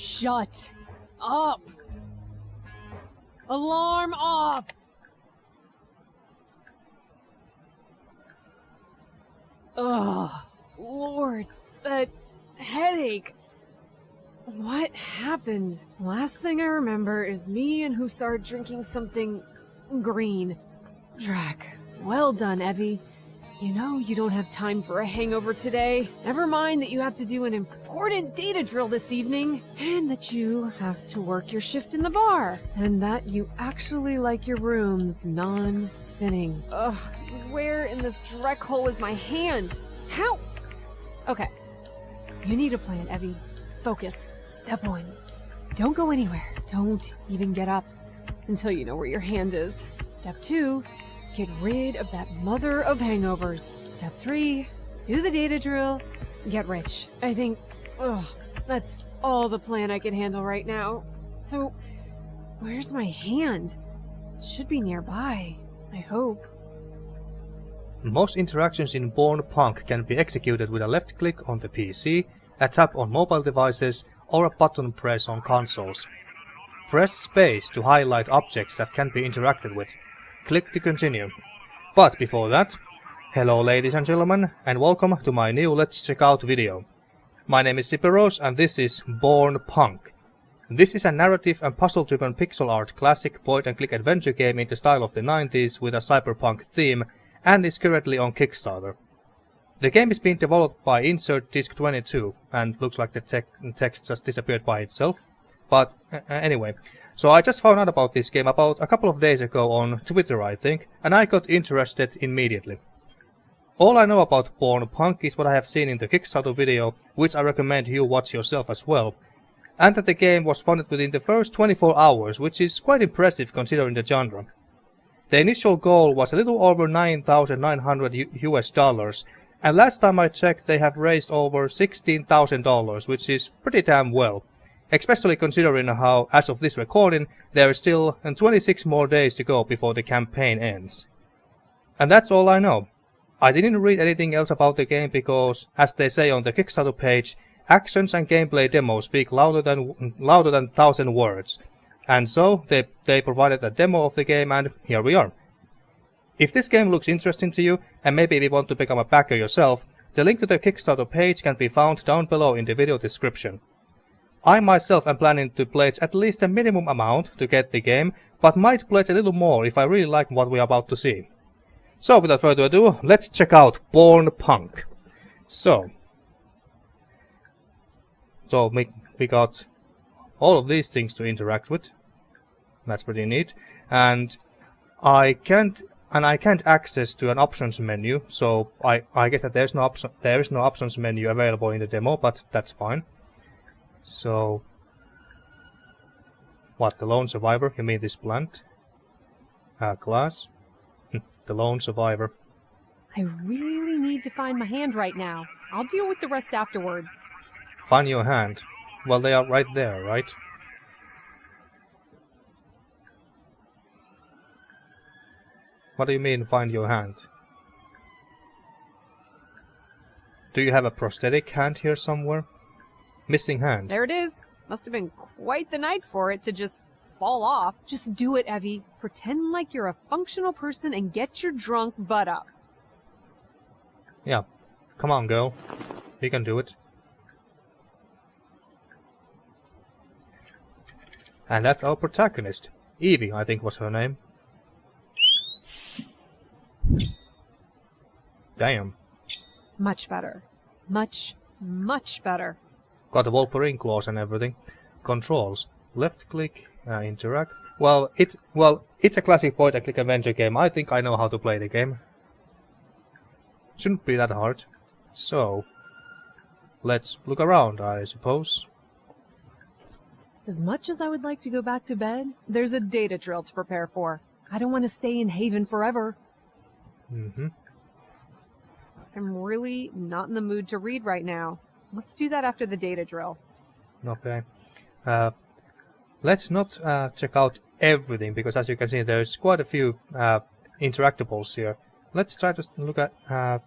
Shut up! Alarm off! Ugh, Lord, that headache. What happened? Last thing I remember is me and Hussar drinking something green. Drac. Well done, Evie. You know you don't have time for a hangover today. Never mind that you have to do an important data drill this evening, and that you have to work your shift in the bar, and that you actually like your rooms non-spinning. Ugh, where in this Drek hole is my hand? How? Okay. You need a plan, Evie. Focus. Step 1. Don't go anywhere. Don't even get up until you know where your hand is. Step 2. Get rid of that mother of hangovers. Step 3, do the data drill, get rich. I think, that's all the plan I can handle right now. So, where's my hand? Should be nearby, I hope. Most interactions in Born Punk can be executed with a left click on the PC, a tap on mobile devices, or a button press on consoles. Press space to highlight objects that can be interacted with. Click to continue. But before that, hello ladies and gentlemen, and welcome to my new Let's Check Out video. My name is Siperos and this is Born Punk. This is a narrative and puzzle-driven pixel art classic point-and-click adventure game in the style of the 90s with a cyberpunk theme, and is currently on Kickstarter. The game is being developed by Insert Disk 22, and looks like the text just disappeared by itself. But anyway, so I just found out about this game about a couple of days ago on Twitter, I think, and I got interested immediately. All I know about Born Punk is what I have seen in the Kickstarter video, which I recommend you watch yourself as well, and that the game was funded within the first 24 hours, which is quite impressive considering the genre. The initial goal was a little over $9,900 US, and last time I checked they have raised over $16,000, which is pretty damn well. Especially considering how, as of this recording, there are still 26 more days to go before the campaign ends. And that's all I know. I didn't read anything else about the game because, as they say on the Kickstarter page, actions and gameplay demos speak louder than 1,000 words. And so, they provided a demo of the game and here we are. If this game looks interesting to you, and maybe if you want to become a backer yourself, the link to the Kickstarter page can be found down below in the video description. I myself am planning to pledge at least a minimum amount to get the game, but might pledge a little more if I really like what we are about to see. So without further ado, let's check out Born Punk. So we got all of these things to interact with. That's pretty neat. And I can't access to an options menu, so I guess that there is no options menu available in the demo, but that's fine. So, what, the lone survivor? You mean this plant? Glass? The lone survivor. I really need to find my hand right now. I'll deal with the rest afterwards. Find your hand. Well, they are right there, right? What do you mean, find your hand? Do you have a prosthetic hand here somewhere? Missing hand. There it is. Must have been quite the night for it to just fall off. Just do it, Evie. Pretend like you're a functional person and get your drunk butt up. Yeah. Come on, girl. You can do it. And that's our protagonist. Evie, I think was her name. Damn. Much better. Much better. Got the Wolverine claws and everything. Controls. Left click, interact. Well, it's a classic point-and-click adventure game. I think I know how to play the game. Shouldn't be that hard. So, let's look around, I suppose. As much as I would like to go back to bed, there's a data drill to prepare for. I don't want to stay in Haven forever. I'm really not in the mood to read right now. Let's do that after the data drill. Okay. Let's not check out everything, because as you can see there's quite a few interactables here. Let's try to look at I'm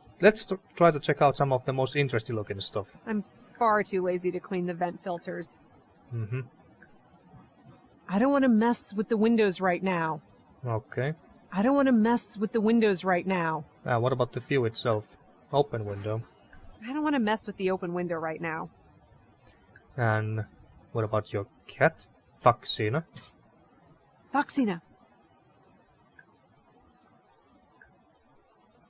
far too lazy to clean the vent filters. Mm-hmm. I don't want to mess with the windows right now. Okay. I don't want to mess with the windows right now. What about the view itself? Open window. I don't want to mess with the open window right now. And what about your cat? Foxina? Psst. Foxina.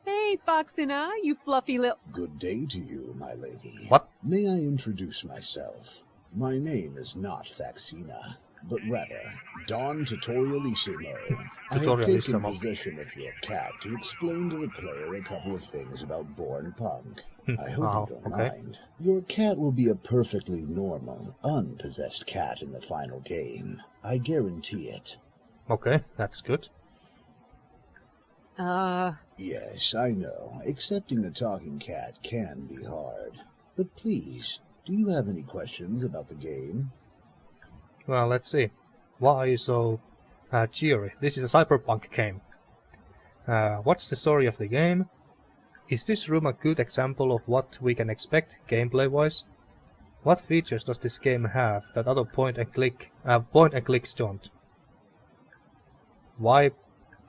Hey, Foxina, you fluffy little... Good day to you, my lady. What? May I introduce myself? My name is not Faxina, but rather Don Tutorialissimo. I have taken possession of your cat to explain to the player a couple of things about Born Punk. I hope you don't mind. Your cat will be a perfectly normal, unpossessed cat in the final game. I guarantee it. Okay, that's good. Yes, I know. Accepting a talking cat can be hard. But please, do you have any questions about the game? Well, let's see. Why are you so cheery? This is a cyberpunk game. What's the story of the game? Is this room a good example of what we can expect gameplay-wise? What features does this game have that other point-and-clicks don't? Why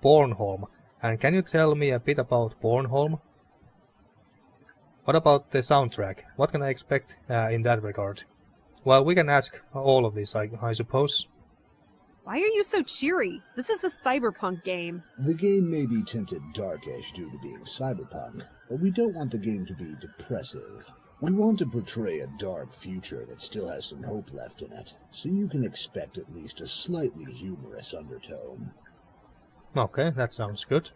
Bornholm? And can you tell me a bit about Bornholm? What about the soundtrack? What can I expect in that regard? Well, we can ask all of this, I suppose. Why are you so cheery? This is a cyberpunk game. The game may be tinted darkish due to being cyberpunk, but we don't want the game to be depressive. We want to portray a dark future that still has some hope left in it, so you can expect at least a slightly humorous undertone. Okay, that sounds good.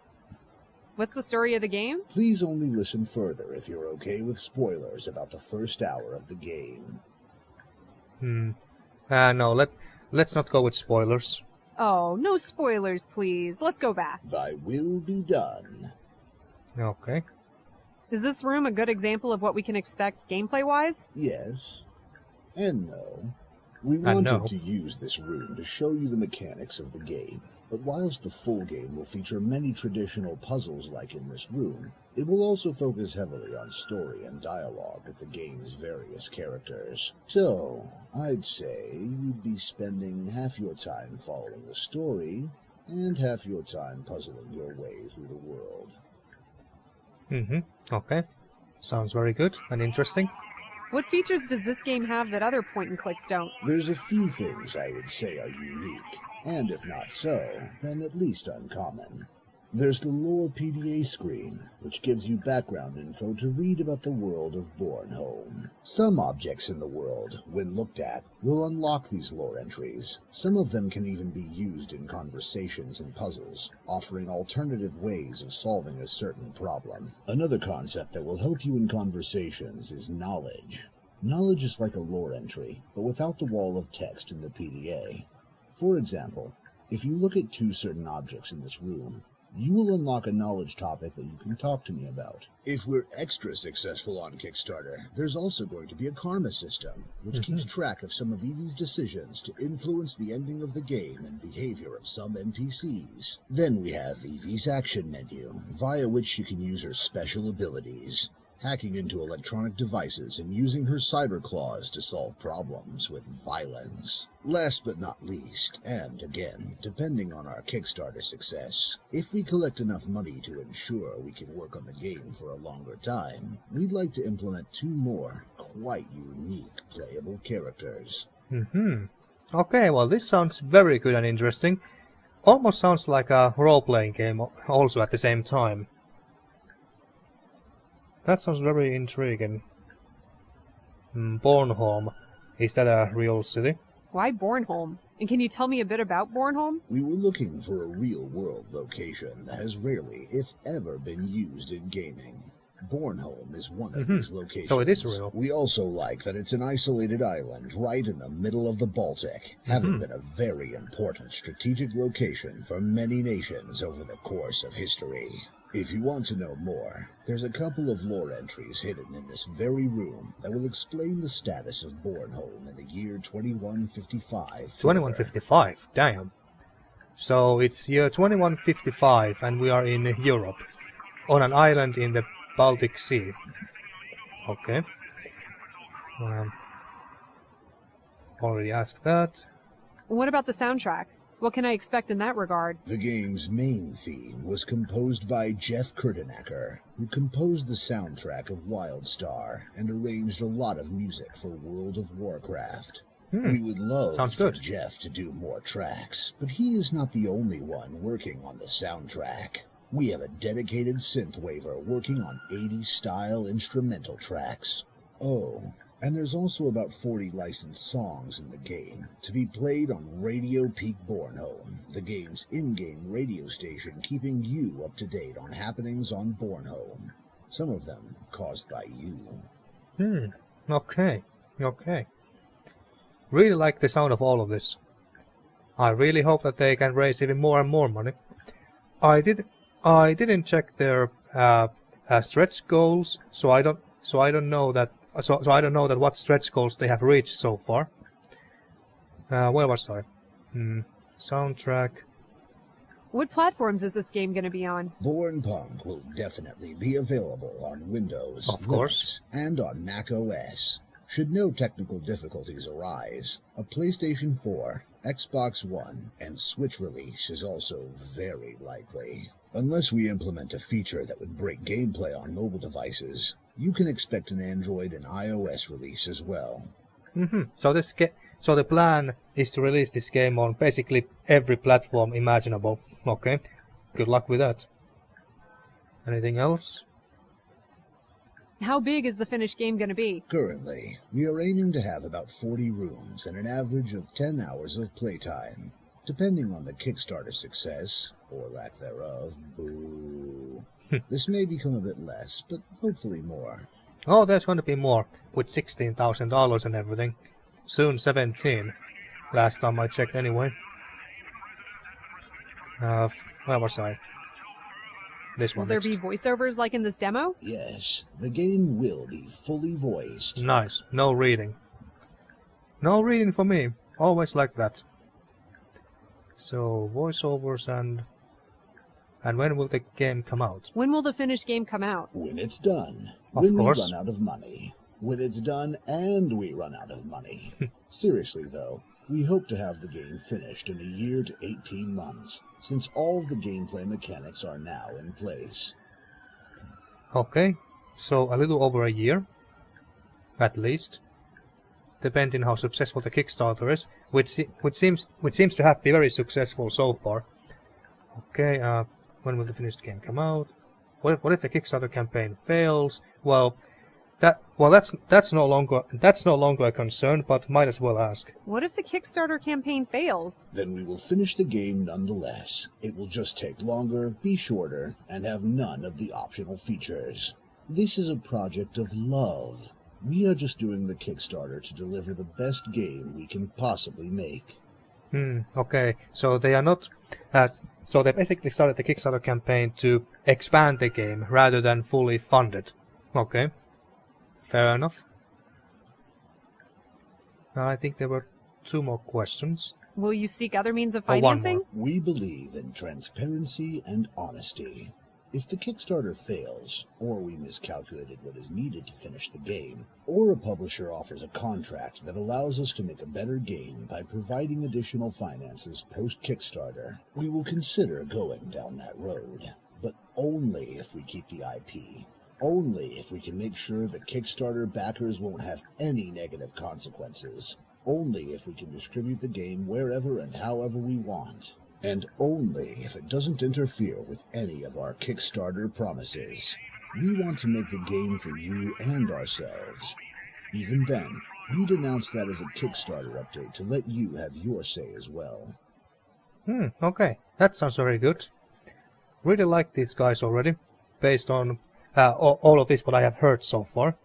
What's the story of the game? Please only listen further if you're okay with spoilers about the first hour of the game. No, let's not go with spoilers. Oh, no spoilers, please. Let's go back. Thy will be done. Okay. Is this room a good example of what we can expect gameplay-wise? Yes. And no. We wanted to use this room to show you the mechanics of the game. But whilst the full game will feature many traditional puzzles like in this room, it will also focus heavily on story and dialogue with the game's various characters. So, I'd say you'd be spending half your time following the story, and half your time puzzling your way through the world. Okay. Sounds very good and interesting. What features does this game have that other point-and-clicks don't? There's a few things I would say are unique, and if not so, then at least uncommon. There's the lore PDA screen, which gives you background info to read about the world of Bornholm. Some objects in the world, when looked at, will unlock these lore entries. Some of them can even be used in conversations and puzzles, offering alternative ways of solving a certain problem. Another concept that will help you in conversations is knowledge. Knowledge is like a lore entry, but without the wall of text in the PDA. For example, if you look at two certain objects in this room, you will unlock a knowledge topic that you can talk to me about. If we're extra successful on Kickstarter, there's also going to be a karma system, which keeps track of some of Evie's decisions to influence the ending of the game and behavior of some NPCs. Then we have Evie's action menu, via which you can use her special abilities, hacking into electronic devices and using her cyber claws to solve problems with violence. Last but not least, and again, depending on our Kickstarter success, if we collect enough money to ensure we can work on the game for a longer time, we'd like to implement 2 more quite unique playable characters. Okay, well this sounds very good and interesting. Almost sounds like a role-playing game also at the same time. That sounds very intriguing. Bornholm. Is that a real city? Why Bornholm? And can you tell me a bit about Bornholm? We were looking for a real-world location that has rarely, if ever, been used in gaming. Bornholm is one of these locations. So it is real. We also like that it's an isolated island right in the middle of the Baltic, having been a very important strategic location for many nations over the course of history. If you want to know more, there's a couple of lore entries hidden in this very room that will explain the status of Bornholm in the year 2155. 2155, damn. So it's year 2155 and we are in Europe, on an island in the Baltic Sea. Okay. Already asked that. What about the soundtrack? What can I expect in that regard? The game's main theme was composed by Jeff Kurtenacker, who composed the soundtrack of WildStar and arranged a lot of music for World of Warcraft. We would love Sounds for good. Jeff to do more tracks, but he is not the only one working on the soundtrack. We have a dedicated synthwaver working on 80s-style instrumental tracks. Oh, and there's also about 40 licensed songs in the game, to be played on Radio Peak Bornholm, the game's in-game radio station keeping you up to date on happenings on Bornholm, some of them caused by you. Okay. Really like the sound of all of this. I really hope that they can raise even more and more money. I didn't check their stretch goals, so I don't know that what stretch goals they have reached so far. Where was I? Soundtrack. What platforms is this game going to be on? Bornpunk will definitely be available on Windows, Of course. Linux, and on Mac OS. Should no technical difficulties arise, a PlayStation 4, Xbox One, and Switch release is also very likely. Unless we implement a feature that would break gameplay on mobile devices, you can expect an Android and iOS release as well. So the plan is to release this game on basically every platform imaginable. Okay, good luck with that. Anything else? How big is the finished game going to be? Currently, we are aiming to have about 40 rooms and an average of 10 hours of playtime. Depending on the Kickstarter success, or lack thereof, boo. This may become a bit less, but hopefully more. Oh, there's going to be more, with $16,000 and everything. Soon 17. Last time I checked anyway. Where was I? This Will one there next. be voiceovers like in this demo? Yes, the game will be fully voiced. Nice. No reading. No reading for me. Always like that. So, voiceovers and when will the game come out? When will the finished game come out? When it's done. Of When course. we run out of money. When it's done and we run out of money. Seriously, though, we hope to have the game finished in a year to 18 months, since all of the gameplay mechanics are now in place. Okay, so a little over a year, at least, depending how successful the Kickstarter is, which seems to have been very successful so far. Okay, when will the finished game come out? What if the Kickstarter campaign fails? That's no longer a concern, but might as well ask. What if the Kickstarter campaign fails? Then we will finish the game nonetheless. It will just take longer, be shorter, and have none of the optional features. This is a project of love. We are just doing the Kickstarter to deliver the best game we can possibly make. Okay, so they are not... so they basically started the Kickstarter campaign to expand the game rather than fully fund it. Okay, fair enough. I think there were 2 more questions. Will you seek other means of Oh, one financing? more. We believe in transparency and honesty. If the Kickstarter fails, or we miscalculated what is needed to finish the game, or a publisher offers a contract that allows us to make a better game by providing additional finances post-Kickstarter, we will consider going down that road. But only if we keep the IP. Only if we can make sure the Kickstarter backers won't have any negative consequences. Only if we can distribute the game wherever and however we want. And only if it doesn't interfere with any of our Kickstarter promises. We want to make the game for you and ourselves. Even then, we'd announce that as a Kickstarter update to let you have your say as well. Okay, that sounds very good. Really like these guys already, based on all of this what I have heard so far.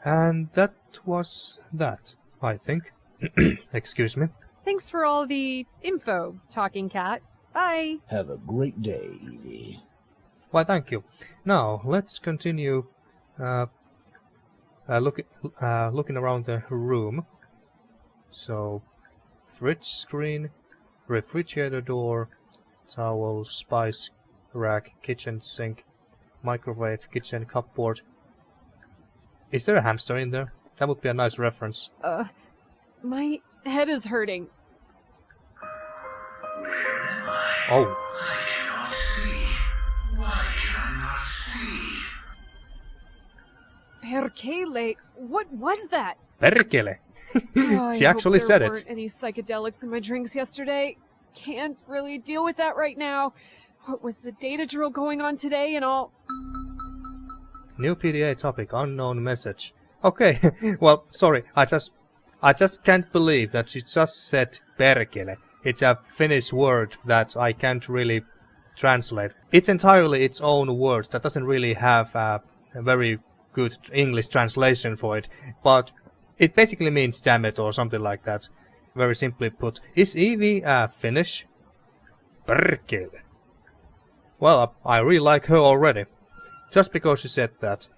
And that was that, I think. Excuse me. Thanks for all the info, Talking Cat. Bye. Have a great day, Evie. Why, thank you. Now, let's continue looking around the room. So, fridge screen, refrigerator door, towel, spice rack, kitchen sink, microwave, kitchen cupboard. Is there a hamster in there? That would be a nice reference. My head is hurting. Oh. I cannot see. Why can I not see? Perkele, what was that? Perkele. Oh, She I actually hope said there it. weren't any psychedelics in my drinks yesterday. Can't really deal with that right now. What with the data drill going on today and all. New PDA topic, unknown message. Okay, well, sorry, I just can't believe that she just said perkele. It's a Finnish word that I can't really translate. It's entirely its own word that doesn't really have a very good English translation for it, but it basically means damn it or something like that. Very simply put. Is Evie Finnish? Perkele. Well, I really like her already. Just because she said that.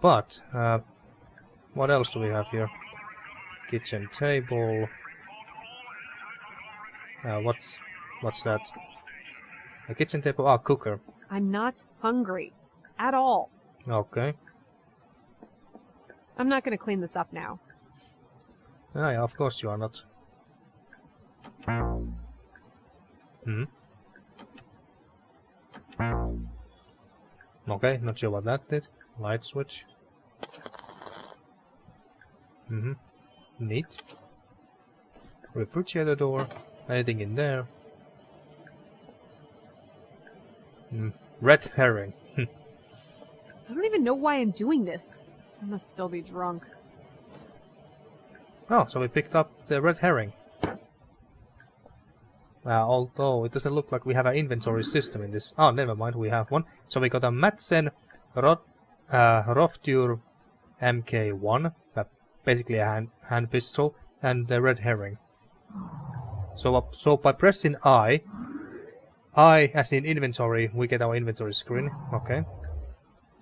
But, what else do we have here? Kitchen table. What's that? A kitchen table? Ah, cooker. I'm not hungry. At all. Okay. I'm not gonna clean this up now. Ah, yeah, of course you are not. Hmm. Okay, not sure what that did. Light switch. Neat. Refrigerator door. Anything in there? Red herring. I don't even know why I'm doing this. I must still be drunk. Oh, so we picked up the red herring. Although it doesn't look like we have an inventory system in this. Oh, never mind, we have one. So we got a Madsen Roftur MK1, basically a hand pistol, and the red herring. So by pressing I as in inventory, we get our inventory screen. Okay,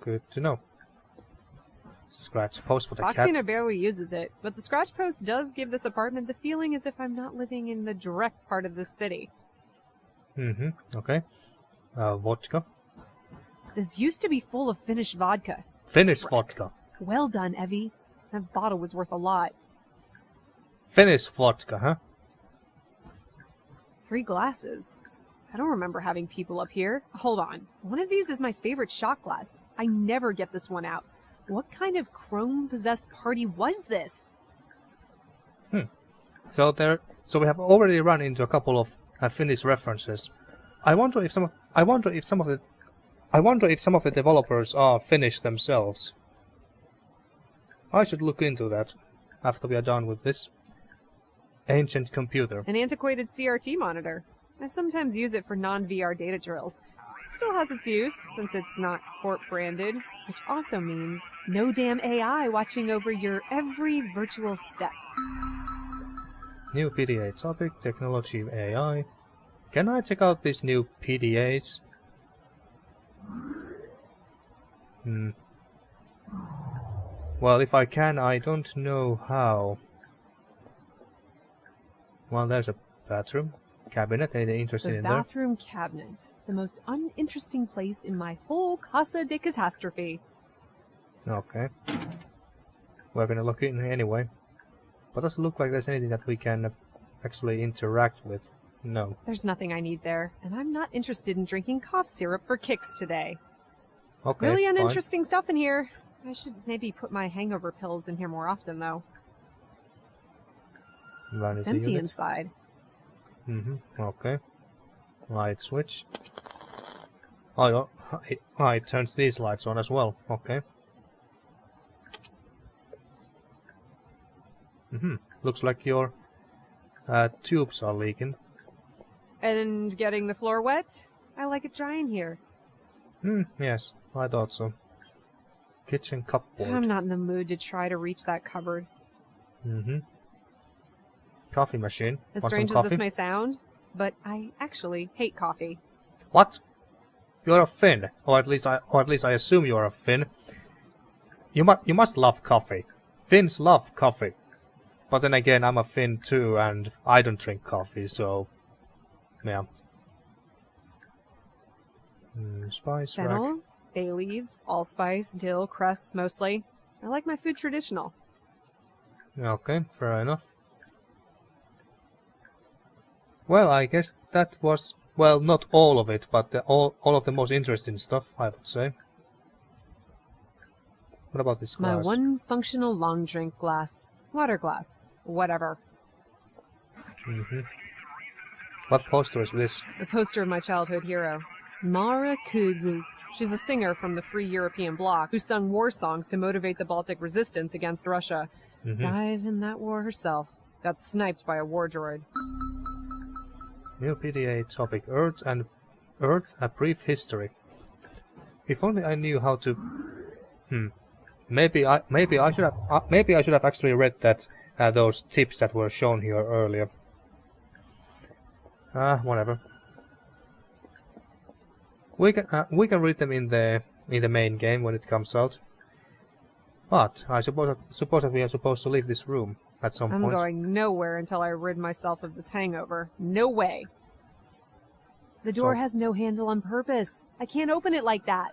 good to know. Scratch post for the cat. Foxina barely uses it, but the scratch post does give this apartment the feeling as if I'm not living in the direct part of the city. Okay. Vodka. This used to be full of Finnish vodka. Finnish vodka. Well done, Evie. That bottle was worth a lot. Finnish vodka, huh? 3 glasses. I don't remember having people up here. Hold on. One of these is my favorite shot glass. I never get this one out. What kind of chrome-possessed party was this? So we have already run into a couple of Finnish references. I wonder if some of the developers are Finnish themselves. I should look into that after we are done with this. Ancient computer. An antiquated CRT monitor. I sometimes use it for non-VR data drills. It still has its use, since it's not Corp-branded, which also means no damn AI watching over your every virtual step. New PDA topic, technology AI. Can I check out these new PDAs? Well, if I can, I don't know how. Well, there's a bathroom. Cabinet, anything interesting in The there? bathroom cabinet. The most uninteresting place in my whole Casa de Catastrophe. Okay. We're gonna look in anyway. But doesn't look like there's anything that we can actually interact with. No. There's nothing I need there, and I'm not interested in drinking cough syrup for kicks today. Okay, Really fine. uninteresting stuff in here. I should maybe put my hangover pills in here more often, though. Vanity It's empty unit. inside. Okay. Light switch. Oh, it turns these lights on as well. Okay. Looks like your tubes are leaking. And getting the floor wet? I like it dry in here. Yes, I thought so. Kitchen cupboard. I'm not in the mood to try to reach that cupboard. Coffee machine. As Want some strange as coffee? this may sound, but I actually hate coffee. What? You're a Finn, or at least I assume you're a Finn. You must love coffee. Finns love coffee. But then again, I'm a Finn too, and I don't drink coffee, so yeah. Spice rack. Fennel, bay leaves, allspice, dill, crusts mostly. I like my food traditional. Okay, fair enough. Well, I guess that was, well, not all of it, but all of the most interesting stuff, I would say. What about this glass? My one functional long drink glass. Water glass. Whatever. What poster is this? The poster of my childhood hero, Mara Kuglu. She's a singer from the Free European Bloc who sung war songs to motivate the Baltic resistance against Russia. Died in that war herself. Got sniped by a war droid. New PDA topic: Earth, a brief history. If only I knew how to. Maybe I should have actually read that those tips that were shown here earlier. Whatever. We can read them in the main game when it comes out. But I suppose that we are supposed to leave this room at some point. I'm going nowhere until I rid myself of this hangover. No way. The door has no handle on purpose. I can't open it like that.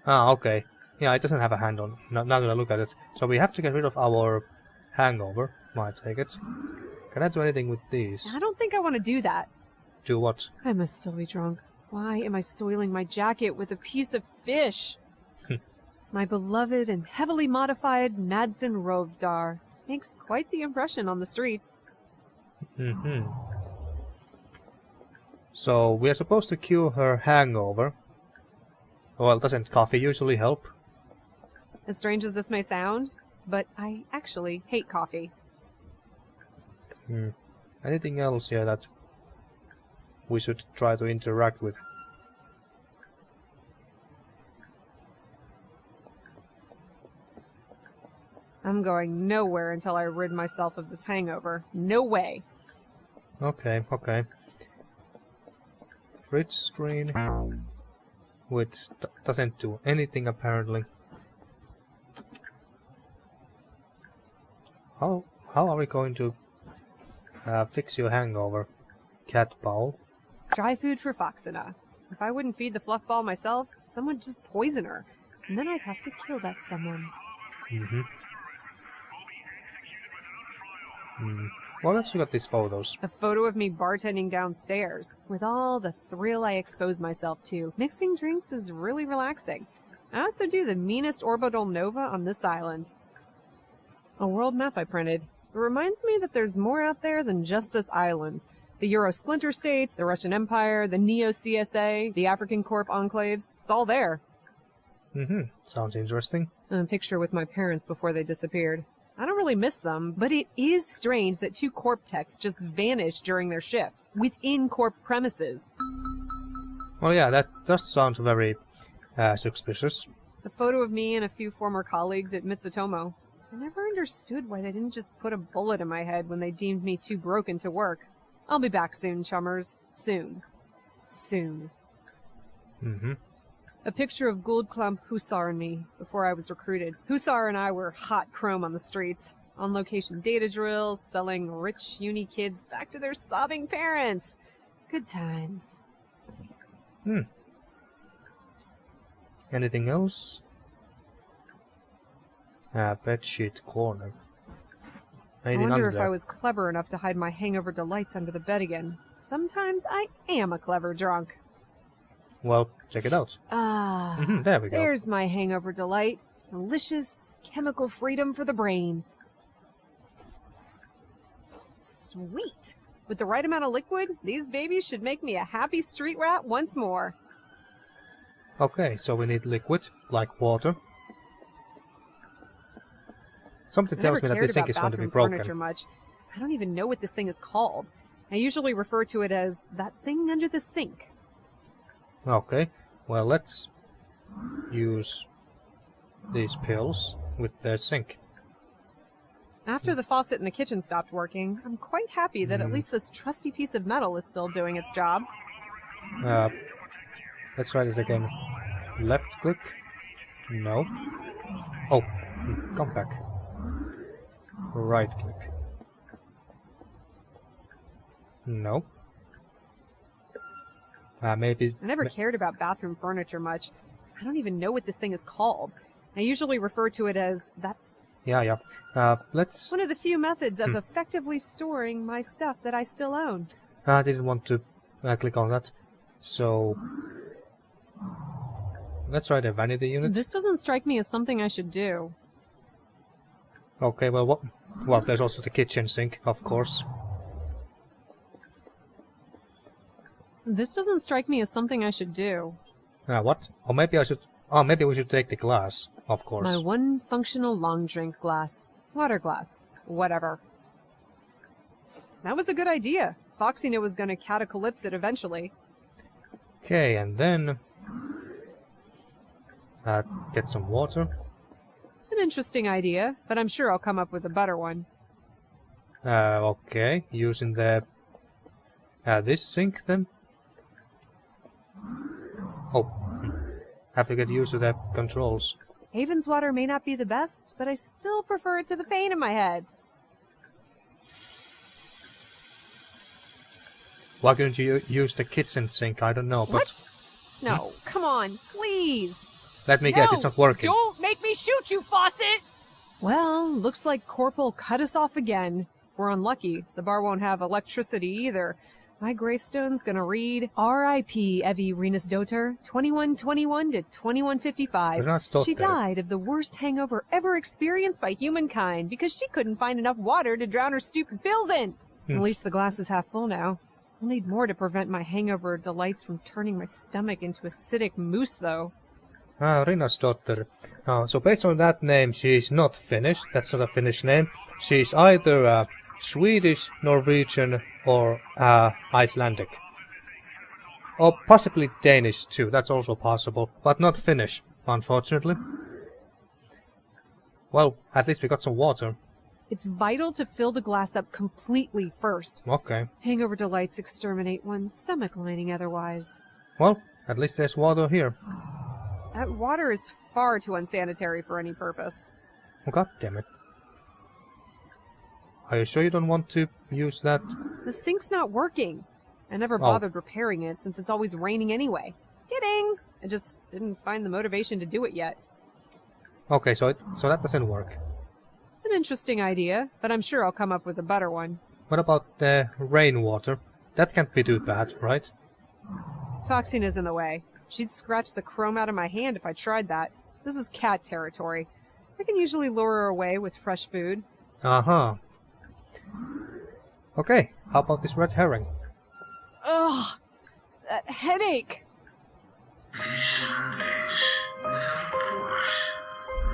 Okay. Yeah, it doesn't have a handle. Now that I look at it. So we have to get rid of our hangover. I take it. Can I do anything with these? I don't think I want to do that. Do what? I must still be drunk. Why am I soiling my jacket with a piece of fish? My beloved and heavily modified Madsen Rovdar makes quite the impression on the streets. So we are supposed to cure her hangover. Well, doesn't coffee usually help? As strange as this may sound, but I actually hate coffee. Anything else here that we should try to interact with? I'm going nowhere until I rid myself of this hangover. No way. Okay. Fridge screen, which doesn't do anything apparently. How are we going to fix your hangover, cat bowl? Dry food for Foxina. If I wouldn't feed the fluff ball myself, someone would just poison her. And then I'd have to kill that someone. Well, let's look at these photos. A photo of me bartending downstairs, with all the thrill I expose myself to. Mixing drinks is really relaxing. I also do the meanest orbital nova on this island. A world map I printed. It reminds me that there's more out there than just this island. The Euro splinter states, the Russian Empire, the Neo-CSA, the African Corp enclaves. It's all there. Sounds interesting. And a picture with my parents before they disappeared. I don't really miss them, but it is strange that two Corp techs just vanished during their shift, within Corp premises. Well, yeah, that does sound very suspicious. A photo of me and a few former colleagues at Mitsutomo. I never understood why they didn't just put a bullet in my head when they deemed me too broken to work. I'll be back soon, chummers. Soon. A picture of Goldclamp Hussar and me before I was recruited. Hussar and I were hot chrome on the streets. On-location data drills, selling rich uni kids back to their sobbing parents. Good times. Anything else? Bedsheet corner. Anything I wonder under if there? I was clever enough to hide my hangover delights under the bed again. Sometimes I am a clever drunk. Well, check it out. There we go. There's my hangover delight. Delicious chemical freedom for the brain. Sweet. With the right amount of liquid, these babies should make me a happy street rat once more. Okay, so we need liquid, like water. Something tells me that this sink is going to be broken. Much. I don't even know what this thing is called. I usually refer to it as that thing under the sink. Okay, well, let's use these pills with the sink. After the faucet in the kitchen stopped working, I'm quite happy that at least this trusty piece of metal is still doing its job. Let's try this again. Left click? No. Oh, come back. Right click. No. Maybe... I never cared about bathroom furniture much. I don't even know what this thing is called. I usually refer to it as that... Yeah. Let's... One of the few methods of effectively storing my stuff that I still own. I didn't want to click on that. So let's try the vanity unit. This doesn't strike me as something I should do. Okay, well, what? Well, there's also the kitchen sink, of course. This doesn't strike me as something I should do. What? Or maybe I should... Oh, maybe we should take the glass, of course. My one functional long drink glass. Water glass. Whatever. That was a good idea. Foxy knew it was going to catacalypse it eventually. Okay, and then... get some water. An interesting idea, but I'm sure I'll come up with a better one. Okay, using the... this sink, then? Oh, have to get used to the controls. Haven's water may not be the best, but I still prefer it to the pain in my head. Why couldn't you use the kitchen sink? I don't know, but... What? No, come on, please! Let me guess, it's not working. Don't make me shoot you, Fawcett! Well, looks like Corporal cut us off again. If we're unlucky, the bar won't have electricity either. My gravestone's gonna read, R.I.P. Evie Renus-Doter, 2121 to 2155. Renus-Doter. She died of the worst hangover ever experienced by humankind because she couldn't find enough water to drown her stupid pills in. At least the glass is half full now. I'll need more to prevent my hangover delights from turning my stomach into acidic mousse, though. Renus-Doter. So based on that name, she's not Finnish. That's not a Finnish name. She's either Swedish, Norwegian, or Icelandic. Or possibly Danish too, that's also possible. But not Finnish, unfortunately. Well, at least we got some water. It's vital to fill the glass up completely first. Okay. Hangover delights exterminate one's stomach lining otherwise. Well, at least there's water here. That water is far too unsanitary for any purpose. Oh, God damn it. Are you sure you don't want to use that? The sink's not working. I never bothered repairing it since it's always raining anyway. Kidding! I just didn't find the motivation to do it yet. Okay, so that doesn't work. An interesting idea, but I'm sure I'll come up with a better one. What about the rainwater? That can't be too bad, right? Foxina's in the way. She'd scratch the chrome out of my hand if I tried that. This is cat territory. I can usually lure her away with fresh food. Uh-huh. Okay, how about this red herring? Ugh! That headache! These surroundings, without a port.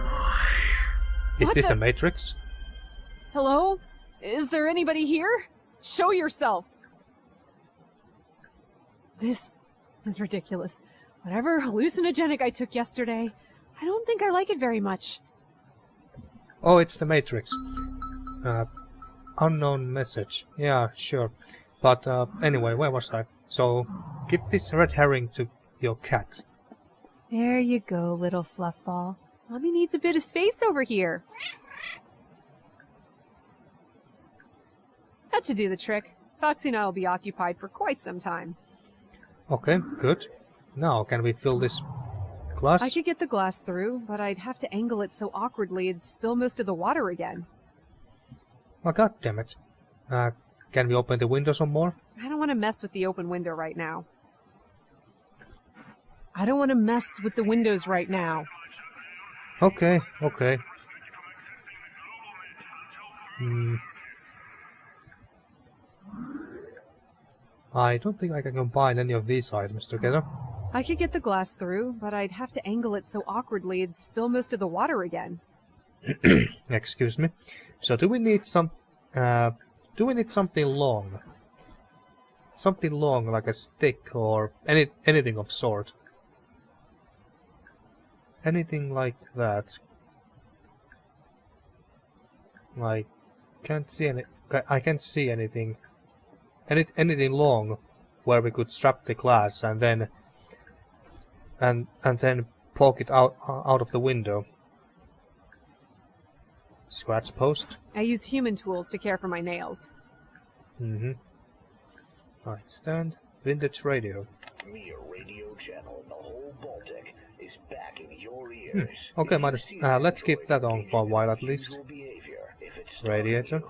Why? Is What this the- a Matrix? Hello? Is there anybody here? Show yourself! This is ridiculous. Whatever hallucinogenic I took yesterday, I don't think I like it very much. Oh, it's the Matrix. Unknown message. Yeah, sure. But anyway, where was I? So, give this red herring to your cat. There you go, little fluffball. Mommy needs a bit of space over here. That should do the trick. Foxy and I will be occupied for quite some time. Okay, good. Now, can we fill this glass? I could get the glass through, but I'd have to angle it so awkwardly it'd spill most of the water again. Oh, God damn it. Can we open the window some more? I don't want to mess with the open window right now. I don't want to mess with the windows right now. Okay, okay. I don't think I can combine any of these items together. I could get the glass through, but I'd have to angle it so awkwardly it'd spill most of the water again. Excuse me. So do we need something long? Something long like a stick or anything of sort. Anything like that. I can't see anything. Anything long where we could strap the glass and then poke it out of the window. Scratch post. I use human tools to care for my nails. Nightstand. Vintage radio. Mere radio channel in the whole Baltic is back in your ears. Okay, let's keep that on for a while at least. Radiator.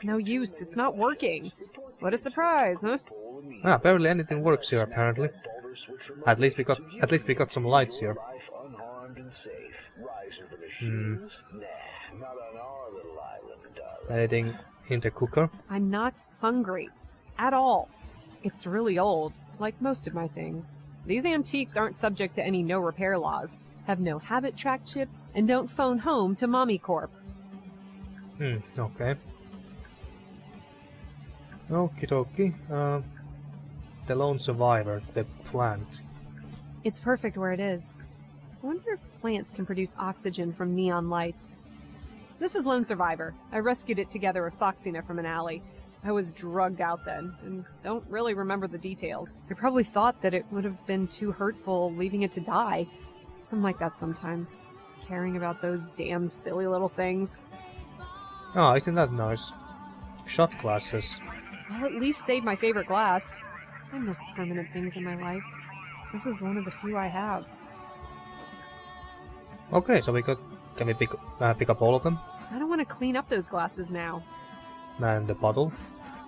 No use, it's not working. What a surprise, huh? Ah, barely anything works here apparently. At least we got some lights here. Life unharmed and safe. Rise of the machines? Nah, not on our little island, darling. Anything in the cooker? I'm not hungry. At all. It's really old, like most of my things. These antiques aren't subject to any no repair laws, have no habit track chips, and don't phone home to Mommy Corp. Okay. Okie dokie. The lone survivor, the plant. It's perfect where it is. I wonder if plants can produce oxygen from neon lights. This is Lone Survivor. I rescued it together with Foxina from an alley. I was drugged out then, and don't really remember the details. I probably thought that it would have been too hurtful leaving it to die. I'm like that sometimes, caring about those damn silly little things. Oh, isn't that nice? Shot glasses. I'll at least save my favorite glass. I miss permanent things in my life. This is one of the few I have. Okay, so can we pick up all of them? I don't want to clean up those glasses now. And the bottle?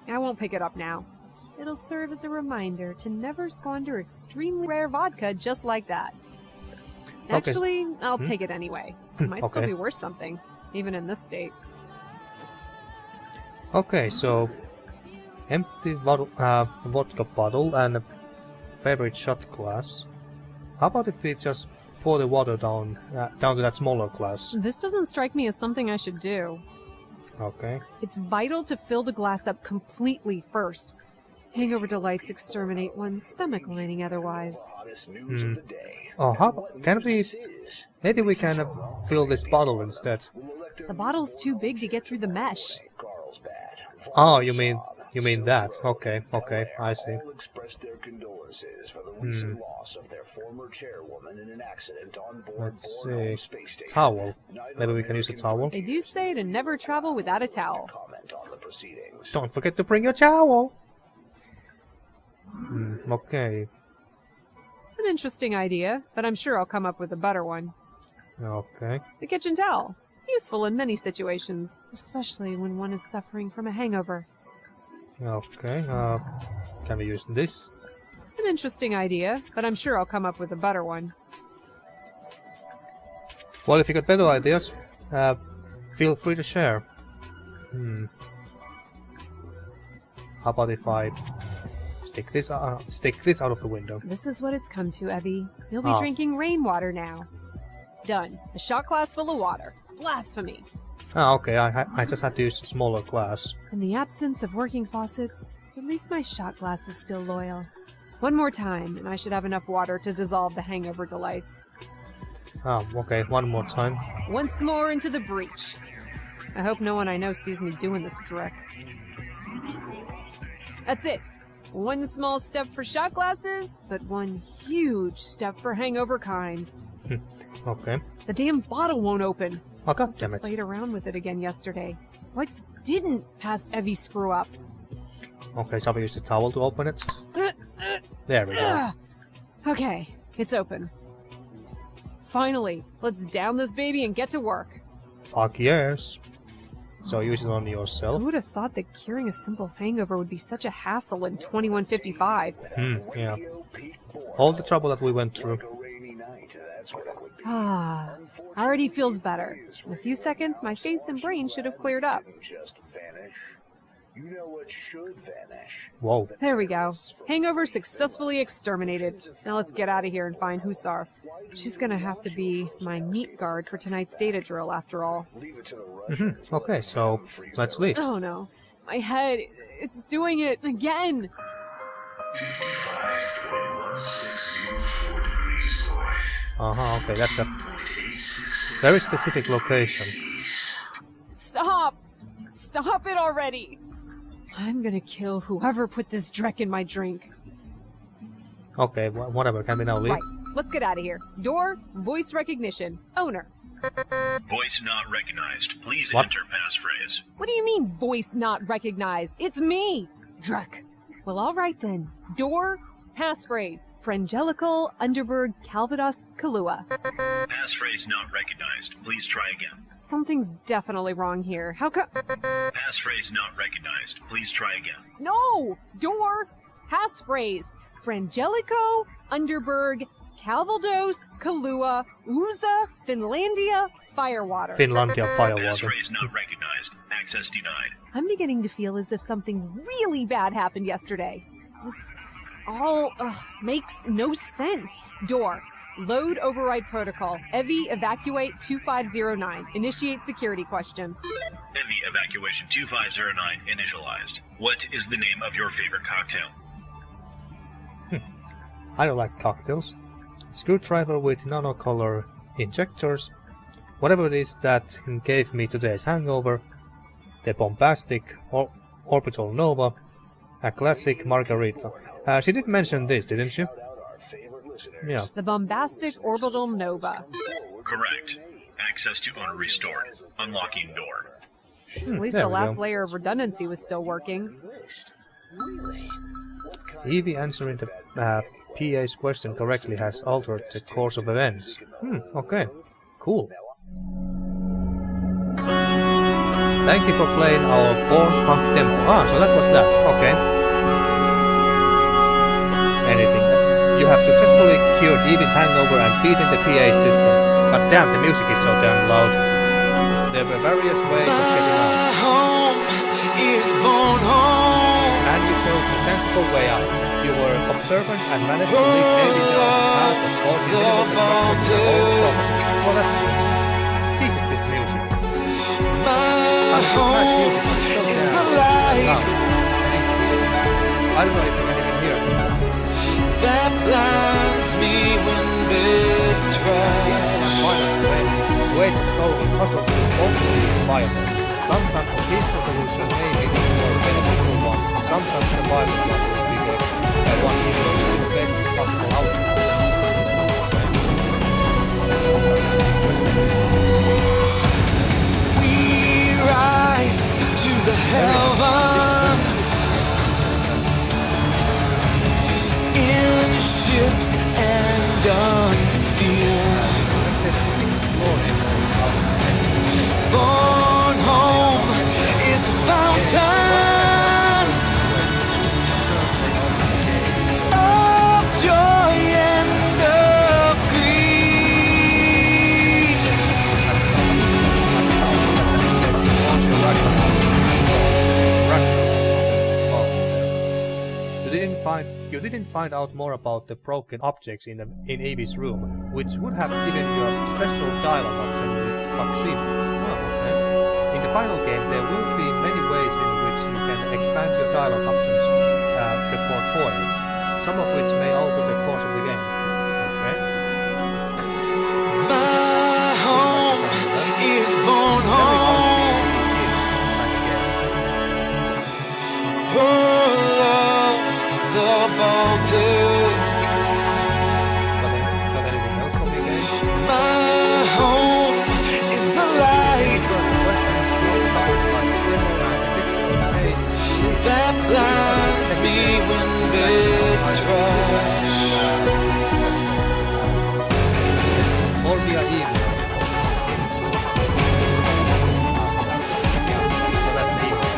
I won't pick it up now. It'll serve as a reminder to never squander extremely rare vodka just like that. Okay. Actually, I'll take it anyway. It might still Okay. be worth something, even in this state. Okay, so empty bottle, vodka bottle and a favorite shot glass. How about if we just pour the water down to that smaller glass? This doesn't strike me as something I should do. Okay. It's vital to fill the glass up completely first. Hangover delights exterminate one's stomach lining otherwise. Hottest news of the day. Oh, can we? Maybe we can fill this bottle instead. The bottle's too big to get through the mesh. Carlsbad. Oh, you mean that? Okay, I see. All expressed their condolences for the recent loss of their former chairwoman in an accident on board Let's Bourne see. Space Station. Towel. Neither Maybe we can use a towel. They do say to never travel without a towel. comment on the proceedings. Don't forget to bring your towel. Okay. An interesting idea, but I'm sure I'll come up with a better one. Okay. The kitchen towel. Useful in many situations, especially when one is suffering from a hangover. Okay. Can we use this? An interesting idea, but I'm sure I'll come up with a better one. Well, if you got better ideas, feel free to share. How about if I stick this out of the window? This is what it's come to, Evie. You'll be Oh. drinking rainwater now. Done. A shot glass full of water. Blasphemy. Ah, okay. I just had to use a smaller glass. In the absence of working faucets, at least my shot glass is still loyal. One more time, and I should have enough water to dissolve the hangover delights. Oh, okay. One more time. Once more into the breach. I hope no one I know sees me doing this trick. That's it. One small step for shot glasses, but one huge step for hangover kind. Okay. The damn bottle won't open. Oh, God damn it. Played around with it again yesterday. What didn't past Evie screw up? Okay, so we use the towel to open it. There we go. Okay, it's open. Finally, let's down this baby and get to work. Fuck yes. So use it on yourself. Who would have thought that curing a simple hangover would be such a hassle in 2155? Yeah. All the trouble that we went through. A rainy night, that's what it would be. Already feels better. In a few seconds, my face and brain should have cleared up. Just vanish. You know what should vanish? Whoa. There we go. Hangover successfully exterminated. Now let's get out of here and find Hussar. She's gonna have to be my meat guard for tonight's data drill, after all. Leave it to the Russians. Okay, so let's leave. Oh no. My head, it's doing it again! 55.164 degrees north. Okay, that's a very specific location. Stop! Stop it already! I'm gonna kill whoever put this dreck in my drink. Okay, whatever, can we now leave? Right, let's get out of here. Door, voice recognition. Owner. Voice not recognized. Please What? enter passphrase. What do you mean, voice not recognized? It's me! Dreck. Well, alright then. Door, passphrase. Frangelical, Underberg, Calvados, Kahlua. Passphrase not recognized. Please try again. Something's definitely wrong here. How co- Passphrase not recognized. Please try again. No! Door, passphrase, Frangelico, Underberg, Calvados, Kahlua, Uza, Finlandia, Firewater. Finlandia Firewater. Passphrase not recognized. Access denied. I'm beginning to feel as if something really bad happened yesterday. This all makes no sense. Door. Load override protocol. Evie evacuate 2509. Initiate security question. Heavy evacuation 2509 initialized. What is the name of your favorite cocktail? I don't like cocktails. Screwdriver with nanocolor injectors. Whatever it is that gave me today's hangover. The bombastic orbital nova. A classic margarita. She did mention this, didn't she? Yeah. The bombastic orbital nova. Correct. Access to owner restored. Unlocking door. At least there the we last go. layer of redundancy was still working. Evie answering the PA's question correctly has altered the course of events. Okay. Cool. Thank you for playing our Born Punk demo. So that was that. Okay. Anything. You have successfully cured Evie's hangover and beaten the PA system. But damn, the music is so damn loud. There were various ways of getting out. Home is born home. And you chose the sensible way out. You were observant and managed to lead Evie down the path of causing minimal destruction to the whole property. Well, that's good. Jesus, this music. I mean, it's nice music, but it's so damn loud. Jesus. I don't know if you can even hear it. That blinds me when bids These rise. can find ways of solving puzzles will hopefully be viable. Sometimes the peaceful solution may be the more beneficial one. Sometimes the violent one will be the one giving you the best possible outcome. We rise to the heavens in ships and on steel. Born home is a fountain of joy and of greed. You didn't find out more about the broken objects in Evie's room, which would have given you a special dialogue option with Maxine. Okay. In the final game, there will be many ways in which you can expand your dialogue options before toy, some of which may alter the course of the game. Okay. My home is born home. Full of the Baltic. Got anything else for me, game? My home is a light that blinds me when bids rise. Or via email. So that's the email.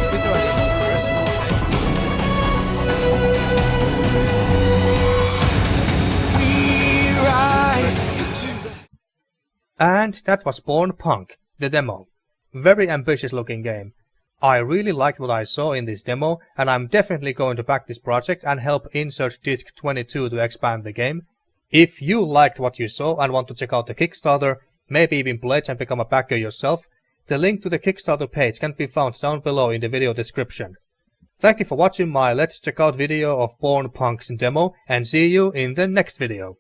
Twitter and email address, We rise to the And that was Born Punk, the demo. Very ambitious looking game. I really liked what I saw in this demo, and I'm definitely going to back this project and help insert disc 22 to expand the game. If you liked what you saw and want to check out the Kickstarter, maybe even pledge and become a backer yourself, the link to the Kickstarter page can be found down below in the video description. Thank you for watching my Let's Check Out video of Born Punk's demo, and see you in the next video.